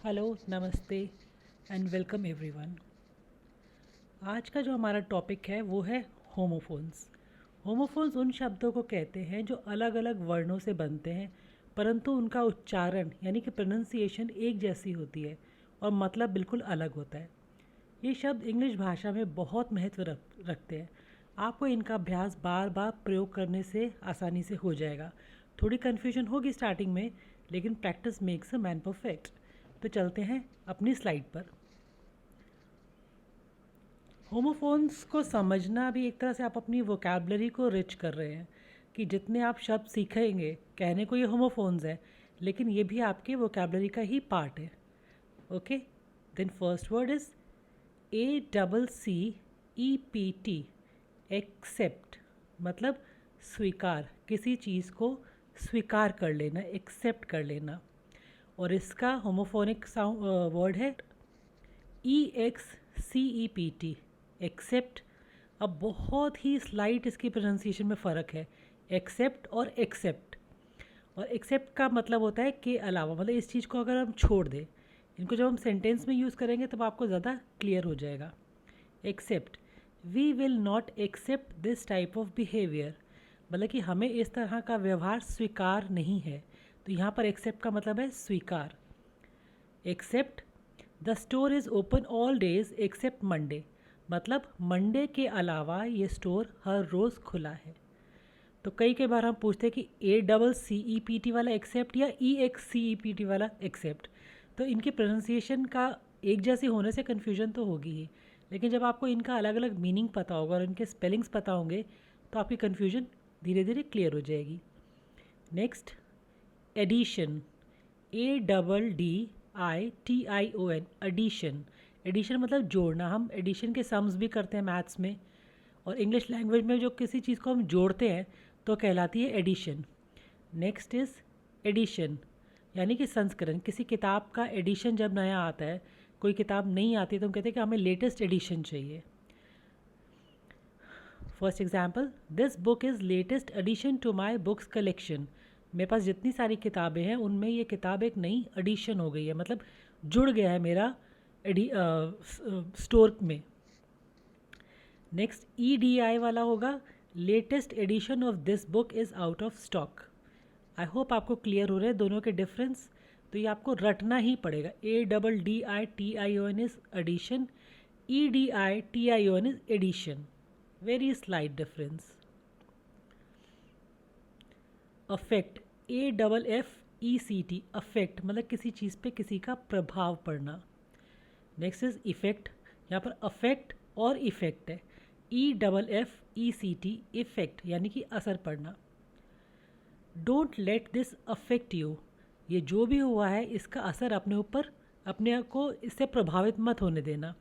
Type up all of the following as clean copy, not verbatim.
Hello, नमस्ते and welcome everyone. आज का जो हमारा टॉपिक है वो है होमोफोन्स। होमोफोन्स उन शब्दों को कहते हैं जो अलग अलग वर्णों से बनते हैं परंतु उनका उच्चारण यानी कि प्रोनंसिएशन एक जैसी होती है और मतलब बिल्कुल अलग होता है। ये शब्द इंग्लिश भाषा में बहुत महत्व रखते हैं। आपको इनका अभ्यास बार बार प्रयोग करने से आसानी से हो जाएगा। थोड़ी कन्फ्यूजन होगी स्टार्टिंग में, लेकिन practice makes a man perfect. तो चलते हैं अपनी स्लाइड पर। होमोफोन्स को समझना भी एक तरह से आप अपनी वोकैबलरी को रिच कर रहे हैं कि जितने आप शब्द सीखेंगे, कहने को ये होमोफोन्स है लेकिन ये भी आपके वोकैबलरी का ही पार्ट है। Okay, then first word is ACCEPT, accept. मतलब स्वीकार, किसी चीज़ को स्वीकार कर लेना, एक्सेप्ट कर लेना। और इसका होमोफोनिक साउंड वर्ड है EXCEPT, एक्सेप्ट। अब बहुत ही स्लाइट इसकी प्रोनाउंसिएशन में फ़र्क है, एक्सेप्ट और एक्सेप्ट। और एक्सेप्ट का मतलब होता है के अलावा, मतलब इस चीज़ को अगर हम छोड़ दें, इनको जब हम सेंटेंस में यूज़ करेंगे तब आपको ज़्यादा क्लियर हो जाएगा। Accept, we will not accept this type of behaviour, मतलब कि हमें इस तरह का व्यवहार स्वीकार नहीं है। तो यहाँ पर एक्सेप्ट का मतलब है स्वीकार। Accept, the store is open all days except Monday, मतलब मंडे के अलावा ये स्टोर हर रोज़ खुला है। तो कई बार हम पूछते हैं कि ACCEPT वाला एक्सेप्ट या EXCEPT वाला एक्सेप्ट। तो इनकी प्रोनाउंसिएशन का एक जैसे होने से कन्फ्यूजन तो होगी ही, लेकिन जब आपको इनका अलग अलग मीनिंग पता होगा और इनके स्पेलिंग्स पता होंगे तो आपकी कन्फ्यूजन धीरे धीरे क्लियर हो जाएगी। Next, addition, ADDITION, addition. Addition मतलब जोड़ना। हम एडिशन के सम्स भी करते हैं मैथ्स में, और इंग्लिश लैंग्वेज में जो किसी चीज़ को हम जोड़ते हैं तो कहलाती है एडिशन। नेक्स्ट इज़ एडिशन, यानी कि संस्करण। किसी किताब का एडिशन जब नया आता है, कोई किताब नहीं आती तो हम कहते हैं कि हमें लेटेस्ट एडिशन चाहिए। First example, this book is latest addition to my books collection. मेरे पास जितनी सारी किताबें हैं उनमें ये किताब एक नई एडिशन हो गई है, मतलब जुड़ गया है मेरा स्टोर में। नेक्स्ट EDI वाला होगा, latest edition of this book is out of stock. I hope आपको क्लियर हो रहे हैं दोनों के डिफरेंस। तो ये आपको रटना ही पड़ेगा। ADDITION is addition, EDITION is edition. Very slight difference. Affect, AFFECT, affect मतलब किसी चीज़ पे किसी का प्रभाव पड़ना। नेक्स्ट इज इफेक्ट, यहाँ पर अफेक्ट और इफेक्ट है, EFFECT, इफेक्ट यानी कि असर पड़ना। Don't let this affect you, ये जो भी हुआ है इसका असर अपने ऊपर, अपने को इससे प्रभावित मत होने देना।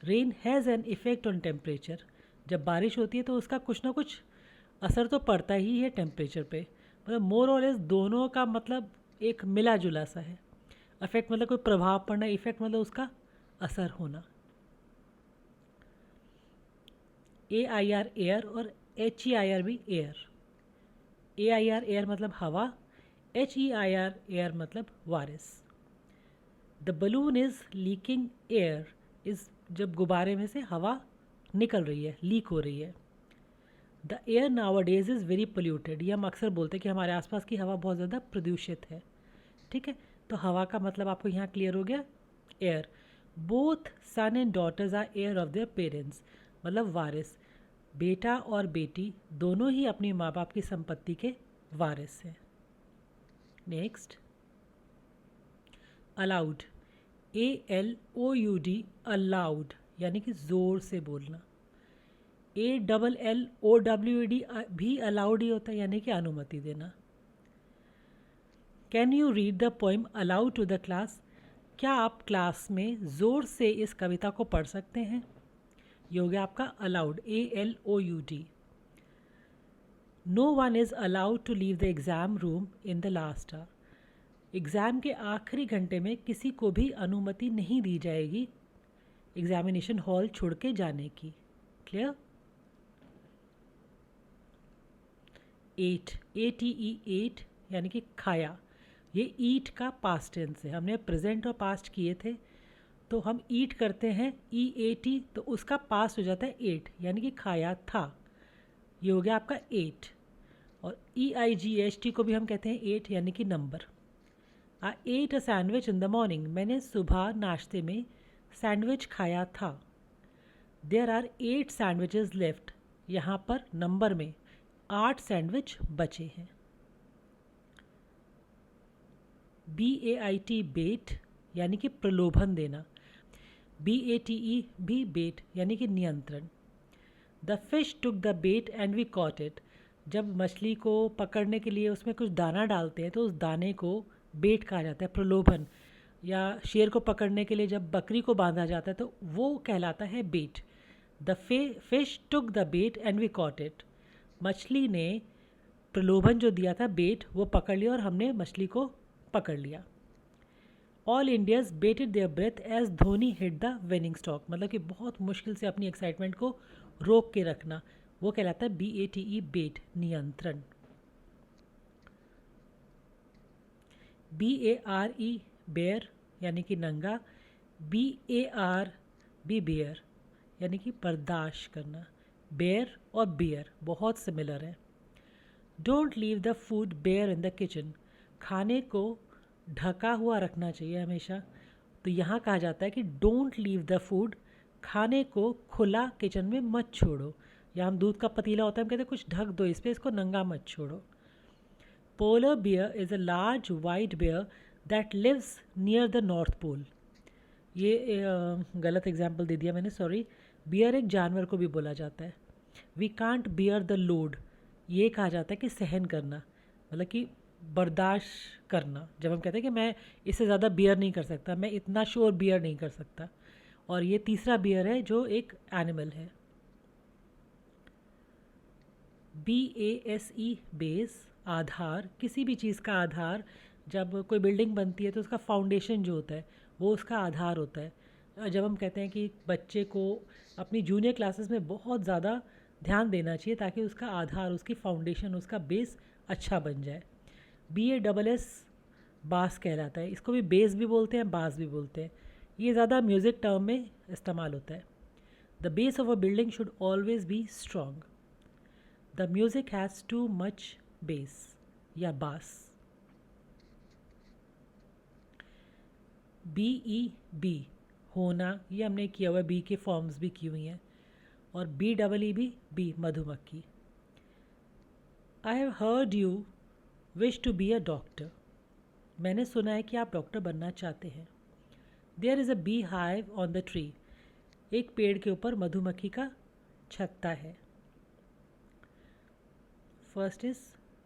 Rain has an effect on temperature, जब बारिश होती है तो उसका कुछ ना कुछ असर तो पड़ता ही है टेम्परेचर पे। मतलब मोर और लेस दोनों का मतलब एक मिला जुला सा है। अफेक्ट मतलब कोई प्रभाव पड़ना, इफेक्ट मतलब उसका असर होना। AIR एयर और HEIR भी एयर। AIR एयर मतलब हवा, HEIR एयर मतलब वारिस। The balloon is leaking air, is जब गुब्बारे में से हवा निकल रही है, लीक हो रही है। The air now days is very polluted, ये हम अक्सर बोलते हैं कि हमारे आसपास की हवा बहुत ज़्यादा प्रदूषित है। ठीक है, तो हवा का मतलब आपको यहाँ क्लियर हो गया, heir. Both son and daughters are heir of their parents, मतलब वारिस। बेटा और बेटी दोनों ही अपनी माँ बाप की संपत्ति के वारिस हैं। नेक्स्ट, अलाउड, ALOUD, अलाउड यानी कि ज़ोर से बोलना। ALLOWED भी अलाउड ही होता है, यानी कि अनुमति देना। Can you read the poem aloud to the class, क्या आप क्लास में ज़ोर से इस कविता को पढ़ सकते हैं। ये हो गया आपका aloud, ALOUD। No one is allowed to leave the exam room in the last hour, exam के आखिरी घंटे में किसी को भी अनुमति नहीं दी जाएगी एग्जामिनेशन हॉल छोड़ के जाने की। क्लियर। 8, ATE, 8 यानी कि खाया। ये ईट का पास्ट टेंस है, हमने प्रेजेंट और पास्ट किए थे, तो हम ईट करते हैं EAT, तो उसका पास्ट हो जाता है एट, यानी कि खाया था। ये हो गया आपका एट। और EIGHT को भी हम कहते हैं एट, यानी कि number. I at a sandwich in the morning, मैंने सुबह नाश्ते में सैंडविच खाया था। देयर आर 8 सैंडविचेस लेफ्ट, यहाँ पर नंबर में 8 सैंडविच बचे हैं। BAIT बेट, यानी कि प्रलोभन देना। BATE भी बेट, यानी कि नियंत्रण। The fish took the bait and we caught it, जब मछली को पकड़ने के लिए उसमें कुछ दाना डालते हैं तो उस दाने को बेट कहा जाता है, प्रलोभन। या शेर को पकड़ने के लिए जब बकरी को बांधा जाता है तो वो कहलाता है bait. The fish took the bait and we caught it, मछली ने प्रलोभन जो दिया था बेट, वो पकड़ लिया और हमने मछली को पकड़ लिया। All Indians bated their breath as Dhoni hit the winning stock, मतलब कि बहुत मुश्किल से अपनी एक्साइटमेंट को रोक के रखना, वो कहलाता है BATE बेट, नियंत्रण। BARE बेयर, यानी कि नंगा। BAR भी बेयर, यानी कि बर्दाश्त करना। बेयर और बियर बहुत सिमिलर है। Don't leave the food bare in the kitchen, खाने को ढका हुआ रखना चाहिए हमेशा। तो यहाँ कहा जाता है कि डोंट लीव द फूड, खाने को खुला किचन में मत छोड़ो। या हम दूध का पतीला होता है, हम कहते हैं कुछ ढक दो इस पर, इसको नंगा मत छोड़ो। Polar bear is a large white bear that lives near the north pole. ये गलत एग्जाम्पल दे दिया मैंने, सॉरी। बियर एक जानवर को भी बोला जाता है। We can't bear the load, ये कहा जाता है कि सहन करना, मतलब कि बर्दाश्त करना। जब हम कहते हैं कि मैं इससे ज़्यादा बियर नहीं कर सकता, मैं इतना श्योर बियर नहीं कर सकता। और ये तीसरा बियर है जो एक एनिमल है। BASE बेस, आधार, किसी भी चीज़ का आधार। जब कोई बिल्डिंग बनती है तो उसका फाउंडेशन जो होता है वो उसका आधार होता है। जब हम कहते हैं कि बच्चे को अपनी जूनियर क्लासेस में बहुत ज़्यादा ध्यान देना चाहिए ताकि उसका आधार, उसकी फाउंडेशन, उसका बेस अच्छा बन जाए। BASS बास कहलाता है, इसको भी बेस भी बोलते हैं, बास भी बोलते हैं। ये ज़्यादा म्यूज़िक टर्म में इस्तेमाल होता है। The base of a building should always be strong. The music has too much base या बास। BEB होना, ये हमने किया हुआ है, बी के फॉर्म्स भी की हुई हैं। और BEE भी बी, मधुमक्खी। I have heard you wish to be a doctor, मैंने सुना है कि आप डॉक्टर बनना चाहते हैं। There is a bee hive on the tree, एक पेड़ के ऊपर मधुमक्खी का छत्ता है। First is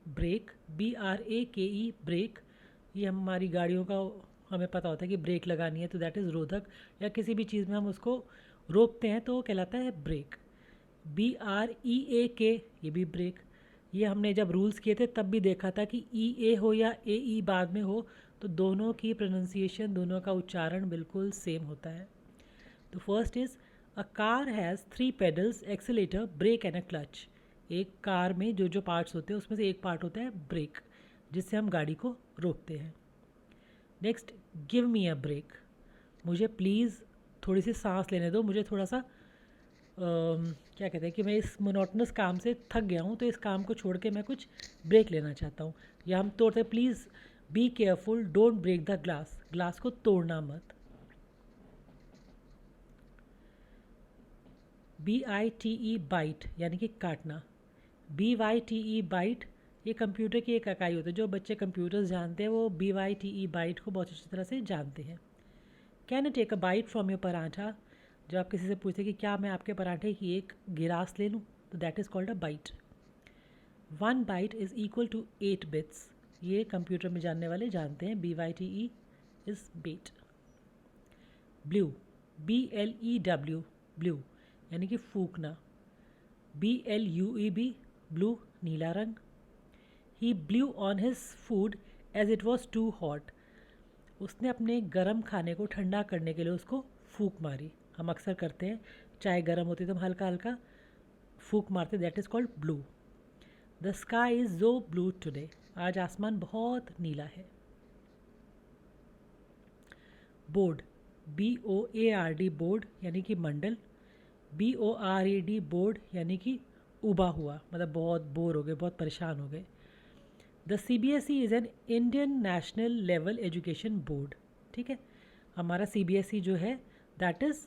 brake, BRAKE brake, ये हमारी गाड़ियों का हमें पता होता है कि ब्रेक लगानी है, तो दैट इज़ रोधक। या किसी भी चीज़ में हम उसको रोकते हैं तो वो कहलाता है ब्रेक। BREAK, ये भी ब्रेक। ये हमने जब रूल्स किए थे तब भी देखा था कि EA हो या AE बाद में हो तो दोनों की प्रोनाउंसिएशन, दोनों का उच्चारण बिल्कुल सेम होता है। तो first is a car has 3 pedals, accelerator, brake and a clutch. एक कार में जो जो पार्ट्स होते हैं उसमें से एक पार्ट होता है ब्रेक, जिससे हम गाड़ी को रोकते हैं। Next, give me a break, मुझे प्लीज़ थोड़ी सी सांस लेने दो, मुझे थोड़ा सा क्या कहते हैं कि मैं इस मोनोटनस काम से थक गया हूँ, तो इस काम को छोड़ के मैं कुछ ब्रेक लेना चाहता हूँ। या हम तोड़ते हैं, please be careful, don't break the glass, glass को तोड़ना मत। BITE बाइट, यानी कि काटना। BYTE बाइट, ये कंप्यूटर की एक इकाई होती है। जो बच्चे कंप्यूटर्स जानते हैं वो BYTE बाइट को बहुत अच्छी तरह से जानते हैं। Can I take a bite from your paratha, जब आप किसी से पूछते कि क्या मैं आपके पराठे की एक गिरास ले लूँ, तो that is called a bite. 1 byte is equal to 8 bits, ये कंप्यूटर में जानने वाले जानते हैं। BYTE is bit. Blue, BLEW blew, यानी कि फूकना। BLUE ब्लू, नीला रंग। He blew on his food as it was too hot, उसने अपने गर्म खाने को ठंडा करने के लिए उसको फूक मारी। हम अक्सर करते हैं, चाय गर्म होती है तो हम हल्का हल्का फूक मारते, that is called blue. The sky is so blue today, आज आसमान बहुत नीला है। बोर्ड, BOARD बोर्ड यानी कि मंडल, BORED बोर्ड यानी कि उबा हुआ, मतलब बहुत बोर हो गए, बहुत परेशान हो गए। The CBSE is an Indian national level education board. ठीक है, हमारा CBSE जो है दैट इज़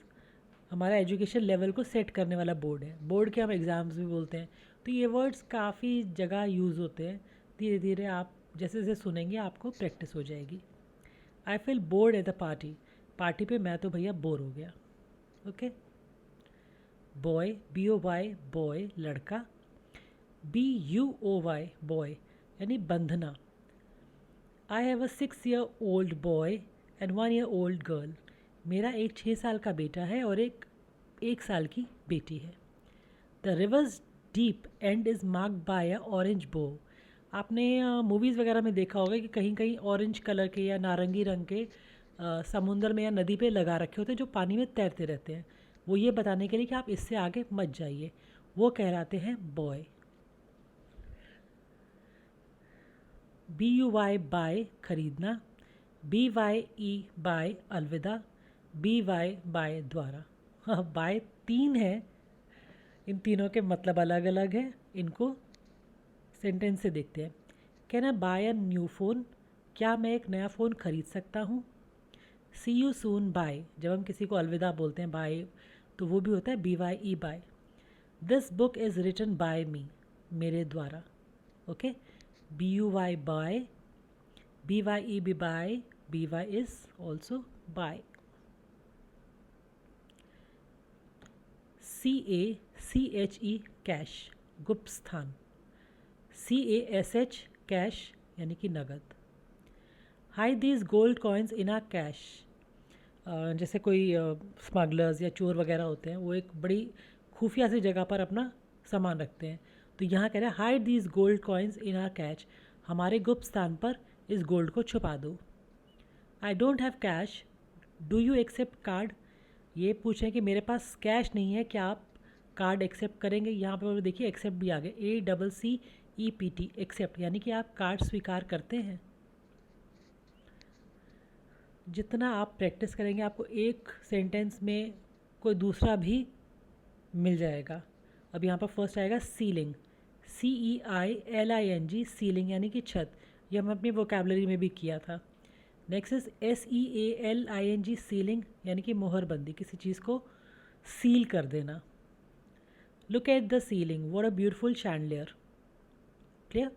हमारा एजुकेशन लेवल को सेट करने वाला बोर्ड है। बोर्ड के हम एग्ज़ाम्स भी बोलते हैं। तो ये वर्ड्स काफ़ी जगह यूज़ होते हैं। धीरे धीरे आप जैसे जैसे सुनेंगे आपको प्रैक्टिस हो जाएगी। I feel bored at the party, party पे मैं तो भैया बोर हो गया। ओके, बॉय, BOY बॉय लड़का, BUOY बॉय यानी बंधना। I have a 6-year-old boy and 1-year-old girl. मेरा एक 6 साल का बेटा है और एक 1 साल की बेटी है। The reverse deep and is marked by a orange बो। आपने मूवीज़ वगैरह में देखा होगा कि कहीं कहीं ऑरेंज कलर के या नारंगी रंग के समुंदर में या नदी पे लगा रखे होते हैं जो पानी में तैरते रहते हैं। वो ये बताने के लिए कि आप इससे आगे मत जाइए, वो कहलाते हैं बॉय। BUY बाय खरीदना, BYE बाय अलविदा, BY बाय द्वारा। हाँ, बाय 3 है, इन तीनों के मतलब अलग अलग हैं। इनको सेंटेंस से देखते हैं। Can I buy a new phone? क्या मैं एक नया फ़ोन खरीद सकता हूँ? सी यू सून बाय, जब हम किसी को अलविदा बोलते हैं बाय, तो वो भी होता है BYE bye. This book is written by me, मेरे द्वारा। ओके, BUY बाय, BYE भी bye, BY is also by. CACHE cache, गुप्त स्थान। CASH कैश यानी कि नगद। Hide these gold coins in a cache. जैसे कोई स्मगलर्स या चोर वगैरह होते हैं, वो एक बड़ी खुफिया सी जगह पर अपना सामान रखते हैं। तो यहाँ कह रहे हैं hide these gold coins in our cache, हमारे गुप्त स्थान पर इस गोल्ड को छुपा दो। I don't have cash, do you accept card? ये पूछें कि मेरे पास कैश नहीं है, क्या आप कार्ड एक्सेप्ट करेंगे? यहाँ पर देखिए एक्सेप्ट भी आ गया, ACCEPT एक्सेप्ट, यानी कि आप कार्ड स्वीकार करते हैं। जितना आप प्रैक्टिस करेंगे आपको एक सेंटेंस में कोई दूसरा भी मिल जाएगा। अब यहाँ पर फर्स्ट आएगा सीलिंग, CEILING, सीलिंग यानी कि छत। ये हम अपनी वोकेबलरी में भी किया था। नेक्स्ट इज SEALING, सीलिंग यानी कि मोहरबंदी, किसी चीज़ को सील कर देना। Look at the ceiling, what a beautiful chandelier. Clear?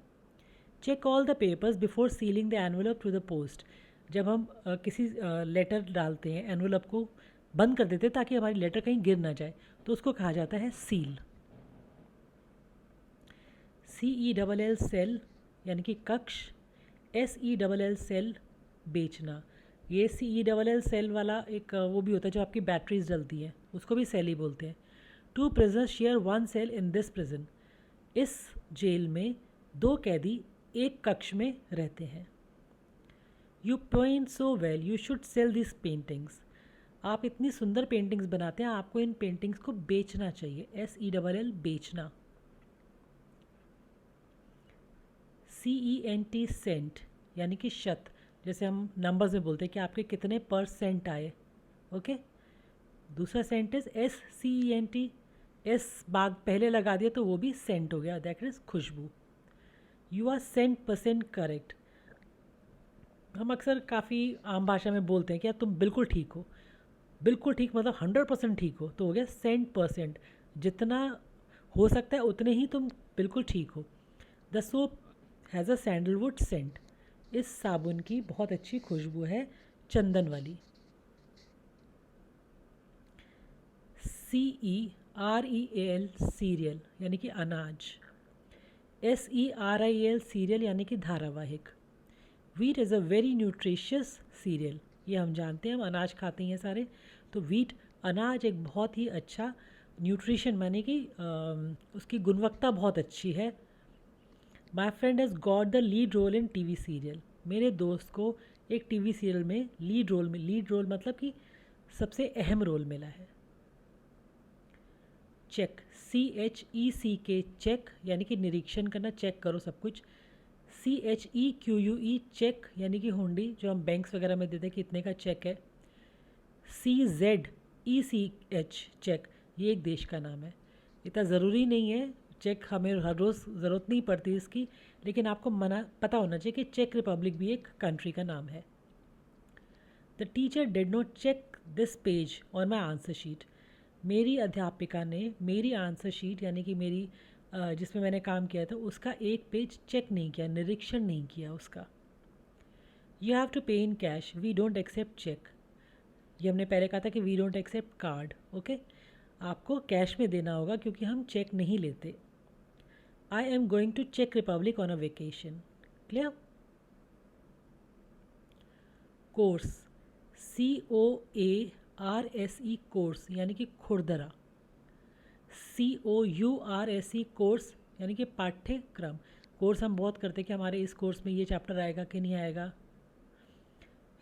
Check all the papers before sealing the envelope to the post. जब हम किसी लेटर डालते हैं, एनवेलप को बंद कर देते हैं ताकि हमारी लेटर कहीं गिर ना जाए, तो उसको कहा जाता है सील। CELL सेल यानी कि कक्ष, SELL सेल बेचना। ये CELL सेल वाला एक वो भी होता है जो आपकी बैटरीज डलती हैं, उसको भी सेल ही बोलते हैं। 2 prisoners share 1 cell in this prison। इस जेल में 2 कैदी एक कक्ष में रहते हैं। You paint so well, you should sell this paintings. आप इतनी सुंदर पेंटिंग्स बनाते हैं, आपको इन पेंटिंग्स को बेचना चाहिए। SELL बेचना। CENT सेंट यानी कि शत, जैसे हम नंबर्स में बोलते हैं कि आपके कितने % आए। ओके, दूसरा सेंट इज SCENT, S बाग पहले लगा दिया तो वो भी सेंट हो गया, दैट इज खुशबू। You are %% correct. हम अक्सर काफ़ी आम भाषा में बोलते हैं कि यार तुम बिल्कुल ठीक हो। बिल्कुल ठीक मतलब 100% ठीक हो, तो हो गया %। जितना हो सकता है उतने ही तुम बिल्कुल ठीक हो। The soap has a sandalwood scent. इस साबुन की बहुत अच्छी खुशबू है, चंदन वाली। CEREAL सीरियल यानी कि अनाज। SERIAL सीरियल यानी कि धारावाहिक। Wheat is a very nutritious serial. ये हम जानते हैं, हम अनाज खाते हैं सारे, तो वीट अनाज एक बहुत ही अच्छा न्यूट्रिशन माने कि उसकी गुणवत्ता बहुत अच्छी है। My friend has got the lead role in TV serial. मेरे दोस्त को एक TV सीरियल में लीड रोल मतलब कि सबसे अहम रोल मिला है। चेक, CHECK चेक यानी कि निरीक्षण करना, चेक करो सब कुछ। CHEQUE चेक यानी कि हुंडी, जो हम बैंक्स वगैरह में देते हैं कि इतने का चेक है। CZECH चेक, ये एक देश का नाम है। इतना ज़रूरी नहीं है, चेक हमें हर रोज़ ज़रूरत नहीं पड़ती इसकी, लेकिन आपको पता होना चाहिए कि चेक रिपब्लिक भी एक कंट्री का नाम है। The teacher did not check this page on my answer sheet. मेरी अध्यापिका ने मेरी आंसर शीट यानी कि मेरी जिसमें मैंने काम किया था उसका एक पेज चेक नहीं किया, निरीक्षण नहीं किया उसका। You have to pay in cash, we don't accept cheque. ये हमने पहले कहा था कि we don't accept card, okay. आपको कैश में देना होगा क्योंकि हम चेक नहीं लेते। आई एम गोइंग टू चेक Republic on a vacation. Clear. Course, COARSE coarse यानी कि खुरदरा। COURSE कोर्स यानी कि पाठ्यक्रम। कोर्स हम बहुत करते हैं कि हमारे इस कोर्स में ये चैप्टर आएगा कि नहीं आएगा।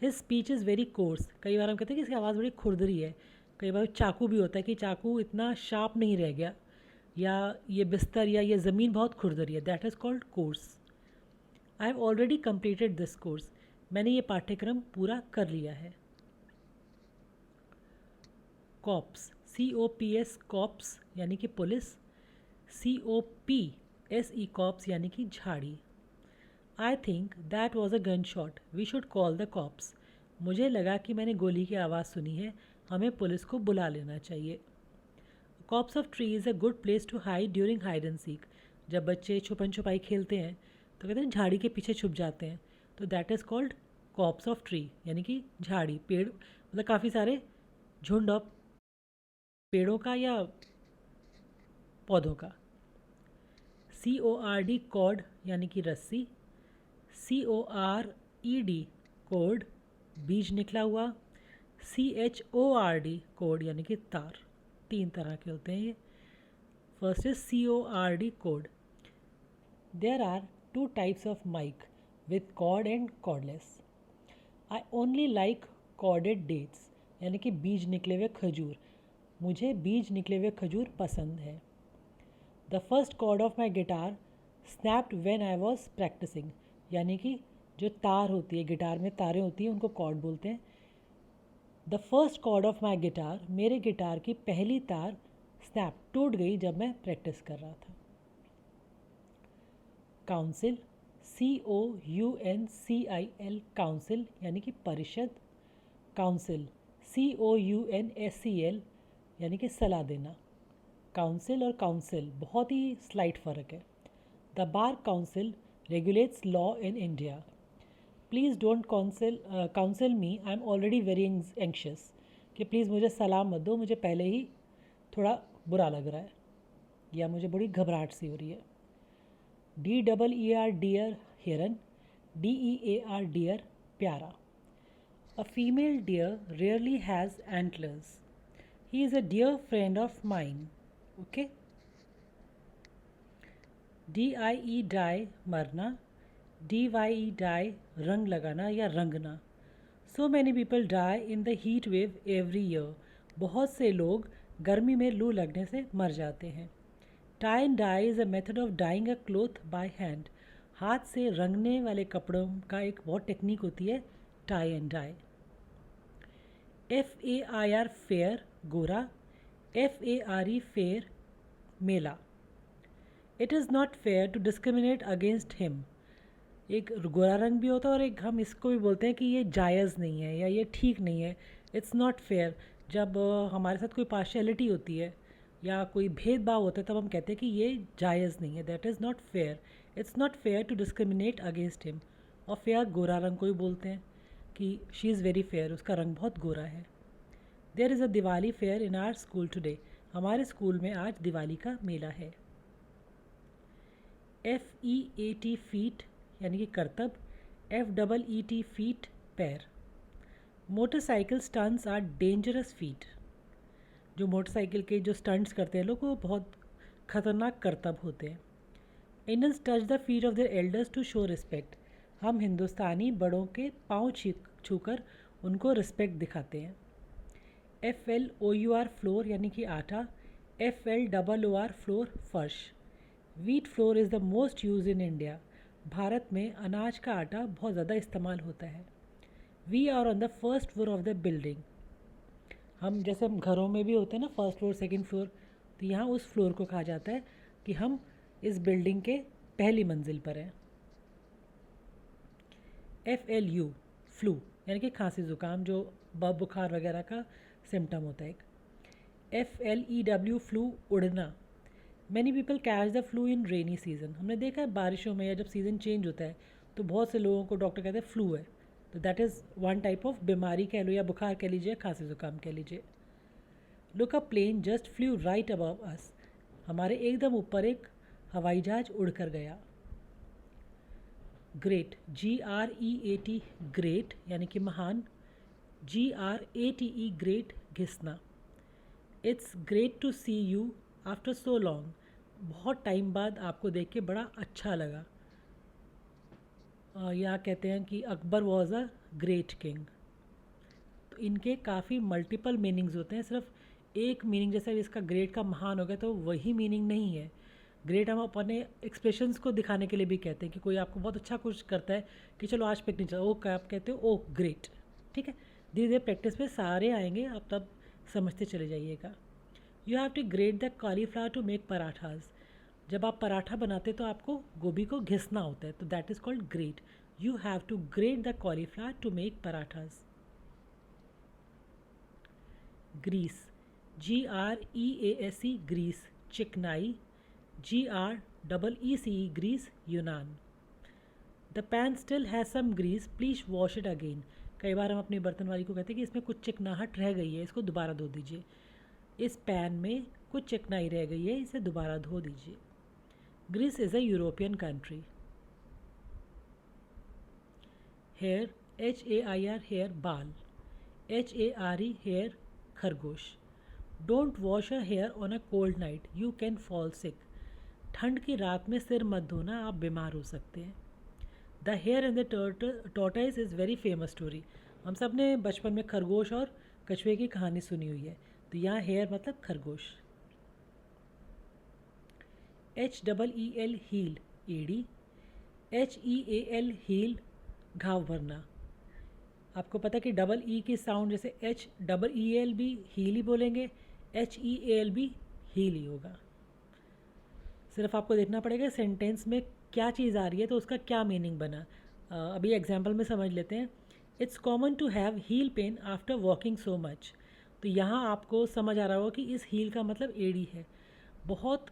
His speech is very course, कई बार हम कहते हैं कि इसकी आवाज़ बड़ी खुरदरी है। कई बार चाकू भी होता है कि चाकू इतना शार्प नहीं रह गया, या ये बिस्तर या ये ज़मीन बहुत खुरदरी है, that is called course. I have already completed this course, मैंने ये पाठ्यक्रम पूरा कर लिया है। कॉप्स, COPS कॉप्स यानी कि पुलिस। COPSE कॉप्स यानी कि झाड़ी। I think that was a gun shot, we should call the cops. मुझे लगा कि मैंने गोली की आवाज़ सुनी है, हमें पुलिस को बुला लेना चाहिए। Copse of tree is a good place to hide during hide and seek. जब बच्चे छुपन छुपाई खेलते हैं तो कहते हैं झाड़ी के पीछे छुप जाते हैं, तो that is called copse of tree यानी कि झाड़ी, पेड़, मतलब काफ़ी सारे झुंड ऑफ पेड़ों का या पौधों का। CORD कॉर्ड यानी कि रस्सी। CORED कोड, बीज निकला हुआ। CHORD कोड यानी कि तार। 3 तरह के होते हैं ये। First is CORD cord. There are 2 types of mic, with cord and cordless. I only like corded dates यानी कि बीज निकले हुए खजूर। मुझे बीज निकले हुए खजूर पसंद है। The first chord of my guitar snapped when I was practising, यानी कि जो तार होती है, गिटार में तारें होती हैं, उनको कॉर्ड बोलते हैं। The first chord of my guitar, मेरे गिटार की पहली तार स्नैप, टूट गई जब मैं प्रैक्टिस कर रहा था। काउंसिल, COUNCIL काउंसिल यानी कि परिषद। काउंसिल, COUNSEL यानी कि सलाह देना। काउंसिल और काउंसिल बहुत ही स्लाइट फ़र्क है। The bar council regulates law in India. Please don't council me, I am already very anxious, कि प्लीज़ मुझे सलाह मत दो, मुझे पहले ही थोड़ा बुरा लग रहा है या मुझे बड़ी घबराहट सी हो रही है। DEER डियर हिरन। DEAR डियर प्यारा। A female deer rarely has antlers. He is a dear friend of mine. Okay. DIE die मरना। DYE die रंग लगाना या रंगना। So many people die in the heat wave every year. बहुत से लोग गर्मी में लू लगने से मर जाते हैं। Tie and dye is a method of dyeing a cloth by hand. हाथ से रंगने वाले कपड़ों का एक बहुत टेक्निक होती है, tie and dye. FAIR fair गोरा। FARE फेयर मेला। It is not fair to discriminate against him. एक गोरा रंग भी होता है और एक हम इसको भी बोलते हैं कि ये जायज़ नहीं है या ये ठीक नहीं है। It's not fair. जब हमारे साथ कोई पार्शियलिटी होती है या कोई भेदभाव होता है तब हम कहते हैं कि ये जायज़ नहीं है, that is not fair. It's not fair to discriminate against him. और फेयर गोरा रंग को भी बोलते हैं कि शी इज़ वेरी फेयर, उसका रंग बहुत गोरा है। There is a Diwali fair in our school today. हमारे स्कूल में आज दिवाली का मेला है। FEAT फीट यानी कि करतब। FEET फीट पैर। Motorcycle stunts are dangerous feats. जो मोटरसाइकिल के जो स्टंट्स करते हैं लोग वो बहुत खतरनाक करतब होते हैं। Indians touch the feet of their elders to show respect. हम हिंदुस्तानी बड़ों के पाँव छूकर उनको रिस्पेक्ट दिखाते हैं। FLOUR फ्लोर यानी कि आटा। FLOOR फ्लोर फर्श। Wheat flour is the most use in India. Bharat में अनाज का आटा बहुत ज़्यादा इस्तेमाल होता है। We are on the first floor of the building. हम जैसे हम घरों में भी होते हैं ना, फर्स्ट फ्लोर सेकंड फ्लोर, तो यहाँ उस फ्लोर को कहा जाता है कि हम इस बिल्डिंग के पहली मंजिल पर हैं। FLU फ्लू यानी कि खांसी ज़ुकाम, जो बुखार वगैरह का सिम्टम होता है एक। FLEW फ्लू उड़ना। Many people catch the flu in rainy season. हमने देखा है बारिशों में या जब सीज़न चेंज होता है तो बहुत से लोगों को डॉक्टर कहते हैं फ्लू है। तो that is one type of बीमारी कह लो, या बुखार कह लीजिए, खांसी ज़ुकाम कह लीजिए। Look a plane just flew right above us. हमारे एकदम ऊपर एक हवाई जहाज उड़कर गया। ग्रेट, GREAT ग्रेट यानी कि महान, GRATE ग्रेट घिसना। It's great to see you after so long. बहुत टाइम बाद आपको देख के बड़ा अच्छा लगा। या कहते हैं कि Akbar was a great king. तो इनके काफ़ी मल्टीपल मीनिंग्स होते हैं, सिर्फ एक मीनिंग जैसे इसका ग्रेट का महान हो गया तो वही मीनिंग नहीं है। ग्रेट हम अपने एक्सप्रेशंस को दिखाने के लिए भी कहते हैं कि कोई आपको बहुत अच्छा कुछ करता है कि चलो आज पिकनिक चलो, ओ क्या आप कहते हो, ओ ग्रेट। ठीक है, धीरे धीरे प्रैक्टिस में सारे आएंगे, आप तब समझते चले जाइएगा। You have to grate the cauliflower to make parathas. जब आप पराठा बनाते तो आपको गोभी को घिसना होता है, तो that is called grate. You have to grate the cauliflower to make parathas. Grease, GREASE grease चिकनाई, GREECE ग्रीस यूनान। The pan still has some grease please wash it again. कई बार हम अपनी बर्तन वाली को कहते हैं कि इसमें कुछ चिकनाहट रह गई है, इसको दोबारा धो दीजिए। इस पैन में कुछ चिकनाई रह गई है, इसे दोबारा धो दीजिए। Greece is a European country. Hair, HAIR hair बाल, HARE हेयर खरगोश। Don't wash a hair on a cold night, you can fall sick. ठंड की रात में सिर मत धोना, आप बीमार हो सकते हैं। The hare and the tortoise is very famous story. हम सब ने बचपन में खरगोश और कछुए की कहानी सुनी हुई है, तो यहाँ हेयर मतलब खरगोश। HEEL हील एड़ी, HEAL हील घाव भरना। आपको पता है कि डबल ई की साउंड जैसे HEEL भी हील ही बोलेंगे, HEAL भी हील ही होगा। सिर्फ आपको देखना पड़ेगा सेंटेंस में क्या चीज़ आ रही है तो उसका क्या मीनिंग बना। अभी एग्जांपल में समझ लेते हैं। It's common to have heel pain after walking so much. तो यहाँ आपको समझ आ रहा होगा कि इस हील का मतलब एड़ी है। बहुत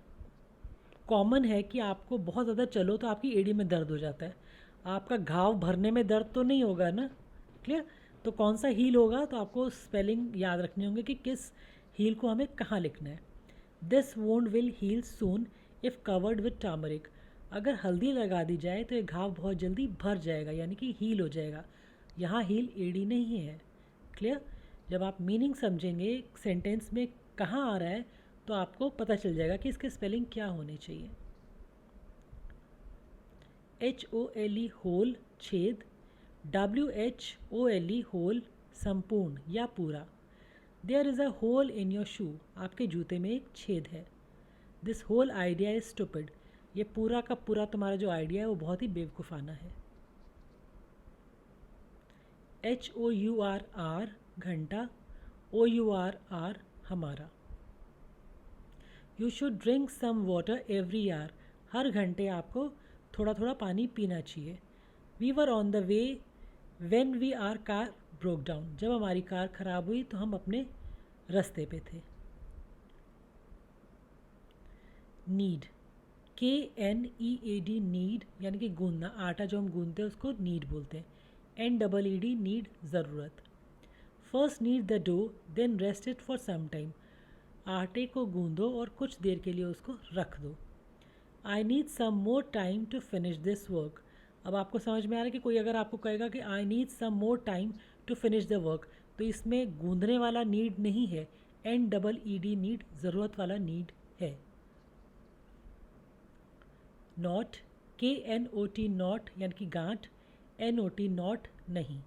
कॉमन है कि आपको बहुत ज़्यादा चलो तो आपकी एड़ी में दर्द हो जाता है, आपका घाव भरने में दर्द तो नहीं होगा ना। क्लियर? तो कौन सा हील होगा, तो आपको स्पेलिंग याद रखने होंगे कि किस हील को हमें कहाँ लिखना है। This wound will heal soon if covered with turmeric. अगर हल्दी लगा दी जाए तो ये घाव बहुत जल्दी भर जाएगा, यानी कि हील हो जाएगा। यहाँ हील एड़ी नहीं है। क्लियर? जब आप मीनिंग समझेंगे सेंटेंस में कहाँ आ रहा है तो आपको पता चल जाएगा कि इसके स्पेलिंग क्या होने चाहिए। HOLE होल छेद, WHOLE होल संपूर्ण या पूरा। There is a hole in your shoe. आपके जूते में एक छेद है। This whole idea is stupid. ये पूरा का पूरा तुम्हारा जो आइडिया है वो बहुत ही बेवकूफ़ाना है। HOURR घंटा, OURR हमारा। You should drink some water every hour. हर घंटे आपको थोड़ा थोड़ा पानी पीना चाहिए। We were on the way when we our car broke down. जब हमारी कार ख़राब हुई तो हम अपने रास्ते पे थे। नीड, KNEAD नीड यानी कि गूंदना। आटा जो हम गूंदते हैं उसको नीड बोलते हैं। NEED नीड ज़रूरत। First knead the dough then rest it for some time. आटे को गूंदो और कुछ देर के लिए उसको रख दो। I need some more time to finish this work. अब आपको समझ में आ रहा है कि कोई अगर आपको कहेगा कि I need some more time to finish the work, तो इसमें गूंदने वाला नीड नहीं है, NEED नीड ज़रूरत वाला नीड है। नॉट, KNOT नॉट यानी कि गांठ, NOT नॉट नहीं।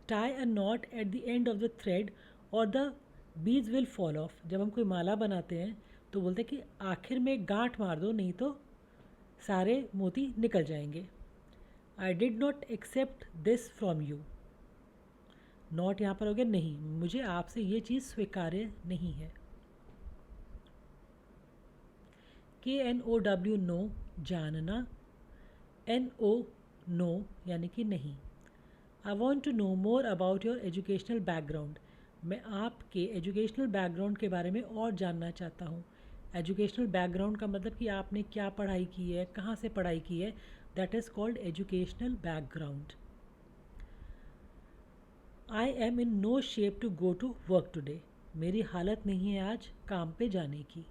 Tie a not at the end of the thread और the bees will fall of. जब हम कोई माला बनाते हैं तो बोलते हैं कि आखिर में गांठ मार दो, नहीं तो सारे मोती निकल जाएंगे। I did not accept this from you. Not यहाँ पर हो गया नहीं, मुझे आपसे ये चीज़ स्वीकार्य नहीं है। KNOW नो, जानना। NO नो यानी कि नहीं। I want to know more about your educational background, मैं आपके एजुकेशनल बैकग्राउंड के बारे में और जानना चाहता हूँ। एजुकेशनल बैकग्राउंड का मतलब कि आपने क्या पढ़ाई की है, कहाँ से पढ़ाई की है, that is called educational background. I am in no shape to go to work today, मेरी हालत नहीं है आज काम पे जाने की।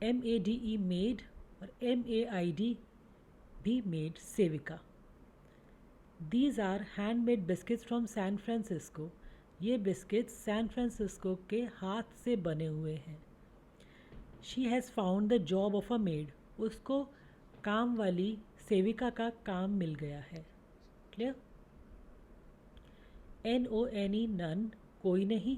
MADE मेड और MAID भी मेड, सेविका। These are handmade biscuits from San Francisco, ये बिस्किट्स सैन फ्रांसिस्को के हाथ से बने हुए हैं। She has found the job of a maid, उसको काम वाली सेविका का काम मिल गया है। क्लियर। NONE नन, कोई नहीं।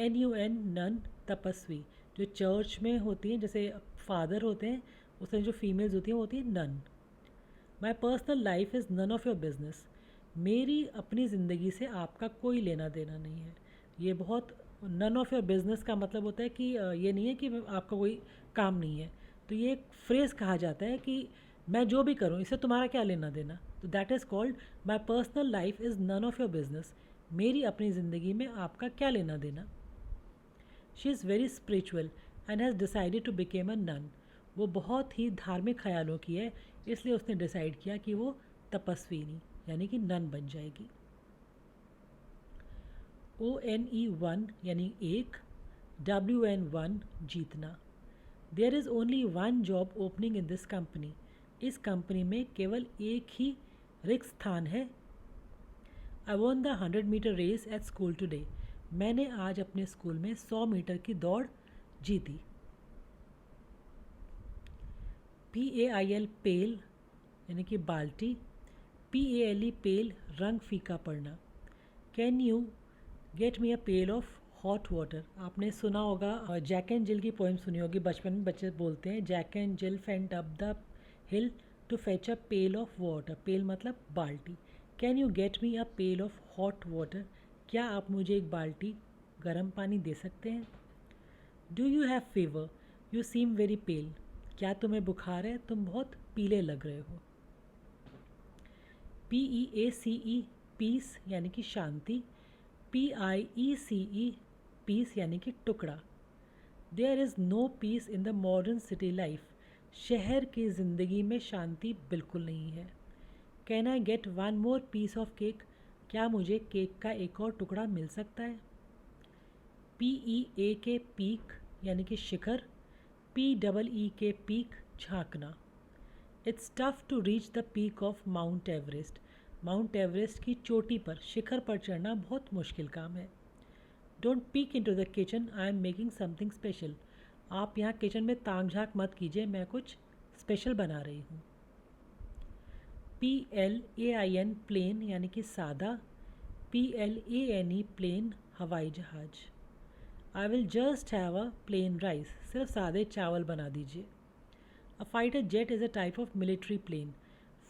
NUN नन, तपस्वी। जो चर्च में होती हैं, जैसे फादर होते हैं, उसमें जो फीमेल्स होती हैं वो होती है nun. My personal life is none of your business, मेरी अपनी ज़िंदगी से आपका कोई लेना देना नहीं है। ये बहुत, नन ऑफ़ योर बिजनेस का मतलब होता है कि ये नहीं है कि आपका कोई काम नहीं है। तो ये एक फ्रेज़ कहा जाता है कि मैं जो भी करूँ इससे तुम्हारा क्या लेना देना। तो that is called my personal life is none of your business, मेरी अपनी ज़िंदगी में आपका क्या लेना देना। She is very spiritual and has decided to became a nun, वो बहुत ही धार्मिक ख्यालों की है, इसलिए उसने डिसाइड किया कि वो तपस्विनी यानी कि नन बन जाएगी। ONE1 यानी एक, WN1 जीतना। There is only one job opening in this company, इस कंपनी में केवल एक ही रिक्त स्थान है। I won the 100 metre race at school today, मैंने आज अपने स्कूल में 100 मीटर की दौड़ जीती। PAIL पेल यानी कि बाल्टी। PALE पेल, रंग फीका पड़ना। Can you get me a pail of hot water, आपने सुना होगा, जैक एंड जिल की पोइम सुनी होगी, बचपन में बच्चे बोलते हैं Jack and Jill went up the hill to fetch a pail of water, pail मतलब बाल्टी। Can you get me a pail of hot water, क्या आप मुझे एक बाल्टी गर्म पानी दे सकते हैं। Do you have fever, you seem very पेल, क्या तुम्हें बुखार है, तुम बहुत पीले लग रहे हो। PEACE पीस यानी कि शांति। PIECE पीस यानी कि टुकड़ा। There is no peace in the modern city life, शहर की ज़िंदगी में शांति बिल्कुल नहीं है। Can I get one more piece of cake, क्या मुझे केक का एक और टुकड़ा मिल सकता है। PEA के पीक यानी कि शिखर। PEE के पीक, झांकना। It's tough to reach the peak of Mount Everest, Mount Everest की चोटी पर, शिखर पर चढ़ना बहुत मुश्किल काम है। Don't peek into the kitchen, I am making something special, आप यहाँ किचन में ताक झाँक मत कीजिए, मैं कुछ स्पेशल बना रही हूँ। PLAIN प्लेन यानी कि सादा। PLANE प्लेन, हवाई जहाज। I will just have a plain rice, सिर्फ सादे चावल बना दीजिए। A fighter jet is a type of military plane,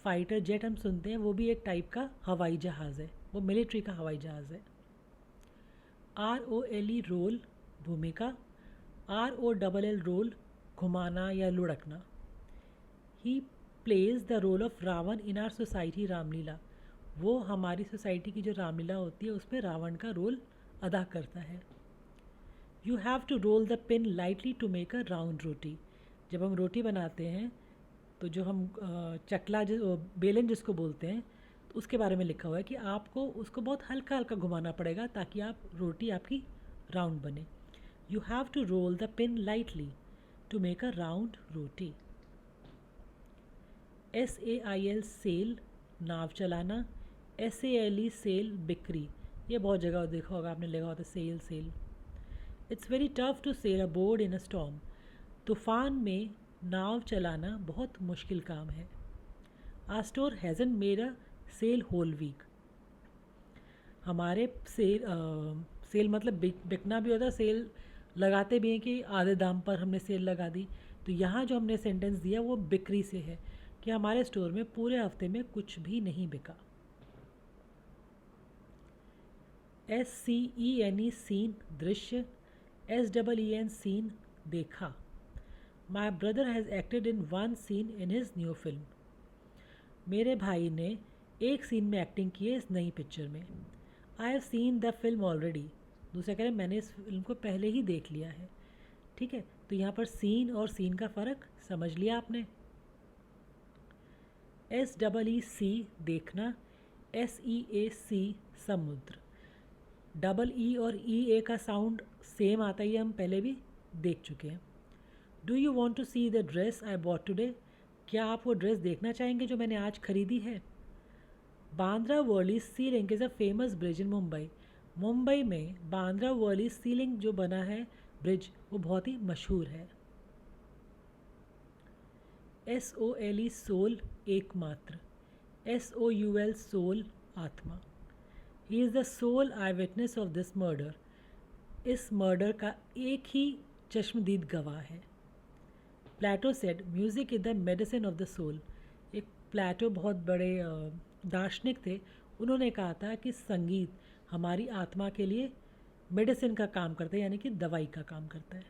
fighter jet हम सुनते हैं वो भी एक टाइप का हवाई जहाज़ है, वो मिलिट्री का हवाई जहाज़ है। ROLE रोल, भूमिका। ROLL रोल, घुमाना या लुढ़कना। He plays the role of Ravan in our society Ramlila, वो हमारी सोसाइटी की जो रामलीला होती है उसमें रावण का रोल अदा करता है। You have to roll the pin lightly to make a round roti, जब हम रोटी बनाते हैं तो जो हम चकला जो बेलन जिसको बोलते हैं, तो उसके बारे में लिखा हुआ है कि आपको उसको बहुत हल्का हल्का घुमाना पड़ेगा ताकि आप रोटी आपकी राउंड बने। You have to roll the pin lightly to make a round roti. SAIL sail, नाव चलाना। SALE सेल, बिक्री, ये बहुत जगह देखा होगा आपने, लिखा होता है sale sail. It's very tough to sail a boat in a storm, तूफ़ान में नाव चलाना बहुत मुश्किल काम है। Our store hasn't made a sale whole week, हमारे सेल मतलब बिकना भी होता है, सेल लगाते भी हैं कि आधे दाम पर हमने सेल लगा दी। तो यहाँ जो हमने सेंटेंस दिया वो बिक्री से है कि हमारे स्टोर में पूरे हफ्ते में कुछ भी नहीं बिका। SCENE सीन दृश्य, SEEN सीन देखा. My brother has acted in one seen in his new film. मेरे भाई ने एक सीन में एक्टिंग की है इस नई पिक्चर में. I have seen the film already. दूसरा कह रहे हैं मैंने इस फिल्म को पहले ही देख लिया है. ठीक है, तो यहाँ पर सीन और सीन का फ़र्क समझ लिया आपने. SEEC देखना, SEAC समुद्र. डबल ई और ई ए का साउंड सेम आता ही हम पहले भी देख चुके हैं. Do you want to see the dress I bought today. क्या आप वो ड्रेस देखना चाहेंगे जो मैंने आज खरीदी है. Bandra Worli sea link is a famous bridge in Mumbai. Mumbai में बांद्रा वर्ली सी लिंक जो बना है ब्रिज, वो बहुत ही मशहूर है. SOLE सोल एकमात्र, SOUL सोल आत्मा. He is the sole eye witness of this murder. इस मर्डर का एक ही चश्मदीद गवाह है. Plato said music is the medicine of the soul. एक प्लेटो बहुत बड़े दार्शनिक थे. उन्होंने कहा था कि संगीत हमारी आत्मा के लिए मेडिसिन का काम करता है, यानी कि दवाई का काम करता है.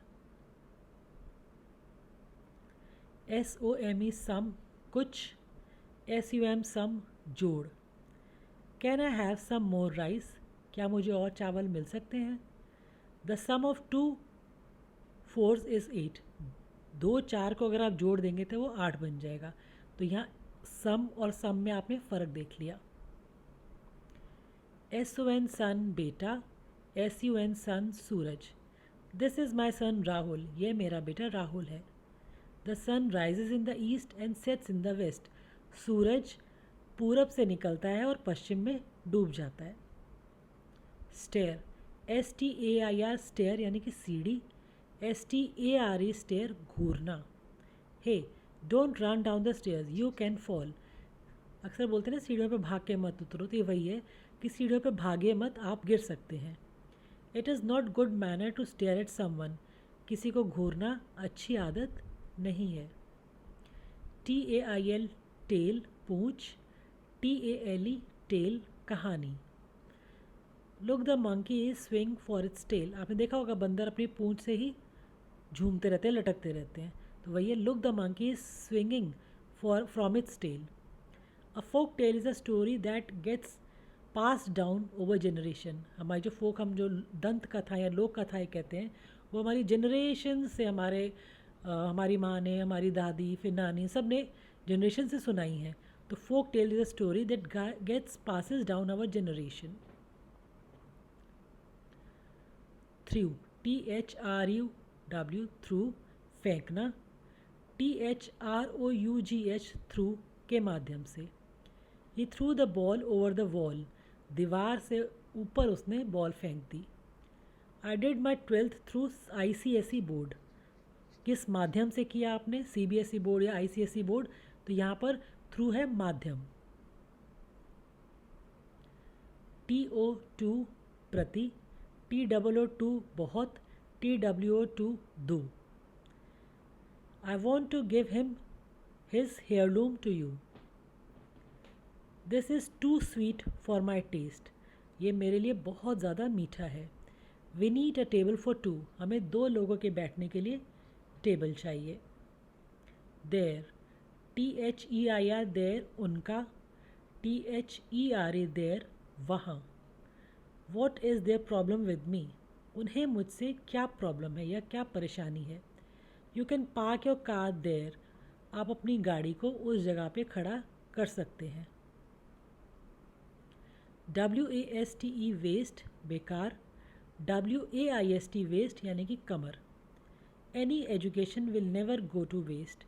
SOME सम कुछ, SUM सम जोड़. Can I have some more rice. क्या मुझे और चावल मिल सकते हैं. The some of 2 4s is 8. 2 4 को अगर आप जोड़ देंगे तो वो 8 बन जाएगा. तो यहाँ सम और सम में आपने फ़र्क देख लिया. SON सन बेटा, SUN सन सूरज. This is my son Rahul. ये मेरा बेटा राहुल है. The sun rises in the east and sets in the west. सूरज पूरब से निकलता है और पश्चिम में डूब जाता है. स्टेयर, STAIR स्टेयर यानी कि सीढ़ी, STARE स्टेयर घूरना. Hey don't run down the stairs you can fall. अक्सर बोलते हैं ना सीढ़ियों पे भाग के मत उतरो, तो ये वही है कि सीढ़ियों पे भागे मत, आप गिर सकते हैं. It is not good manner to stare at someone. किसी को घूरना अच्छी आदत नहीं है. TAIL टेल पूंछ, TALE टेल कहानी. Look the monkey is swing for its tail. आपने देखा होगा बंदर अपनी पूंछ से ही झूमते रहते हैं, लटकते रहते हैं. तो वही है, look the monkey is swinging from its tail. A folk tale is a story that gets pass down over generation. हमारी जो फोक, हम जो दंत कथा या लोक कथाएँ कहते हैं, वो हमारी जनरेशन से हमारी माँ ने, हमारी दादी, फिर नानी, सब ने जनरेशन से सुनाई हैं. तो folk tale is a story that gets passes down our generation. Through, THRUW threw फेंकना, THROUGH थ्रू के माध्यम से. He threw the ball over the wall. दीवार से ऊपर उसने बॉल फेंक दी. I did my 12th through ICSE board. किस माध्यम से किया आपने, CBSE बोर्ड या ICSE बोर्ड. तो यहाँ पर थ्रू है माध्यम. TO2 प्रति, TOO2 बहुत, TWO2 दो. I want to give him his heirloom to you. This is too sweet for my taste. ये मेरे लिए बहुत ज़्यादा मीठा है. We need a table for 2. हमें 2 लोगों के बैठने के लिए टेबल चाहिए. देयर, THEIR देयर उनका, THERA देयर वहाँ. What is their problem with me. उन्हें मुझसे क्या प्रॉब्लम है या क्या परेशानी है. You can park your car there. आप अपनी गाड़ी को उस जगह पे खड़ा कर सकते हैं. WASTE वेस्ट बेकार, WAIST वेस्ट यानी कि कमर. Any education will never go to waste.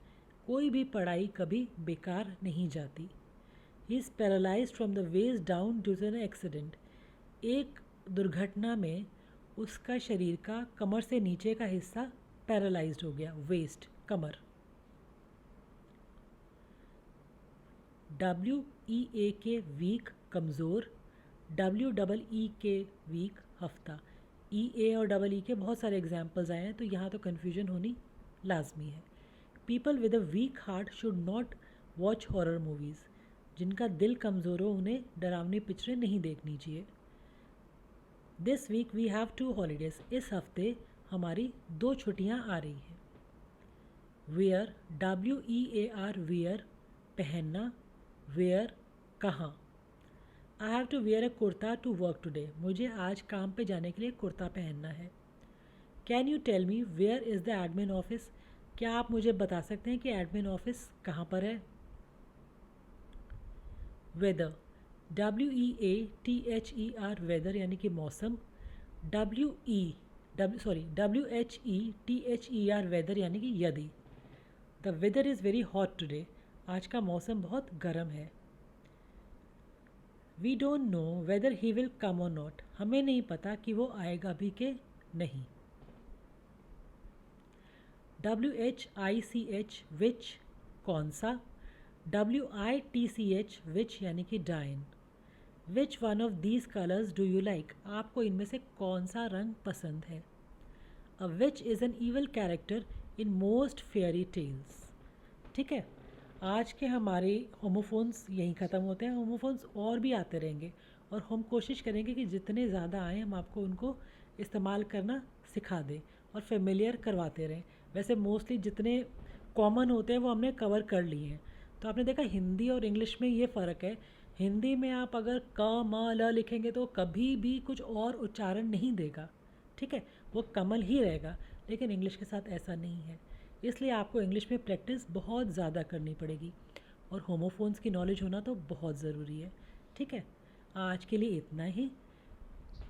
कोई भी पढ़ाई कभी बेकार नहीं जाती. He is paralysed from the waist down due to an accident. एक दुर्घटना में उसका शरीर का कमर से नीचे का हिस्सा पैरालाइज्ड हो गया. वेस्ट कमर. WEAK वीक कमज़ोर, WEEK वीक हफ्ता. EA और EE के बहुत सारे एग्जाम्पल्स आए हैं, तो यहाँ तो कन्फ्यूजन होनी लाजमी है. People with a week heart should not watch horror movies. जिनका दिल कमज़ोर हो उन्हें डरावनी पिक्चरें नहीं देखनी चाहिए. This week we have 2 holidays, इस हफ्ते हमारी 2 छुट्टियाँ आ रही हैं। वेयर, WEAR, वेयर पहनना, वेयर कहाँ। I have to wear a kurta to work today, मुझे आज काम पे जाने के लिए कुर्ता पहनना है। Can you tell me where is the admin office, क्या आप मुझे बता सकते हैं कि एडमिन ऑफिस कहाँ पर है। वेदर, WEATHER, वेदर यानी कि मौसम। WHETHER, वेदर यानी कि यदि। The weather is very hot today, आज का मौसम बहुत गर्म है। We don't know whether he will come और नॉट, हमें नहीं पता कि वो आएगा भी कि नहीं। WHICH, विच कौन सा। WITCH, विच यानी कि डाइन। Which one of these colours do you like, आपको इनमें से कौन सा रंग पसंद है। A witch is an evil character in most fairy tales. ठीक है, आज के हमारे होमोफोन्स यहीं ख़त्म होते हैं। होमोफोन्स और भी आते रहेंगे और हम कोशिश करेंगे कि जितने ज़्यादा आएँ हम आपको उनको इस्तेमाल करना सिखा दें और फेमिलियर करवाते रहें। वैसे मोस्टली जितने कॉमन होते हैं वो हमने कवर कर लिए हैं। तो आपने देखा हिंदी और इंग्लिश में ये फ़र्क है, हिंदी में आप अगर क म ल लिखेंगे तो कभी भी कुछ और उच्चारण नहीं देगा। ठीक है, वो कमल ही रहेगा, लेकिन इंग्लिश के साथ ऐसा नहीं है। इसलिए आपको इंग्लिश में प्रैक्टिस बहुत ज़्यादा करनी पड़ेगी और होमोफोन्स की नॉलेज होना तो बहुत ज़रूरी है। ठीक है, आज के लिए इतना ही।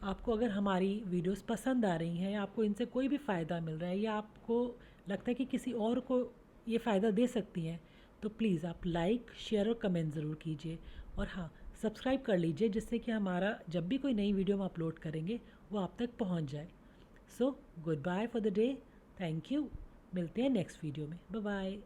आपको अगर हमारी वीडियोस पसंद आ रही हैं या आपको इनसे कोई भी फ़ायदा मिल रहा है या आपको लगता है कि किसी और को ये फ़ायदा दे सकती हैं, तो प्लीज़ आप लाइक, शेयर और कमेंट ज़रूर कीजिए। और हाँ, सब्सक्राइब कर लीजिए जिससे कि हमारा जब भी कोई नई वीडियो हम अपलोड करेंगे वो आप तक पहुंच जाए। So goodbye for the day, thank you, मिलते हैं नेक्स्ट वीडियो में, बाय बाय।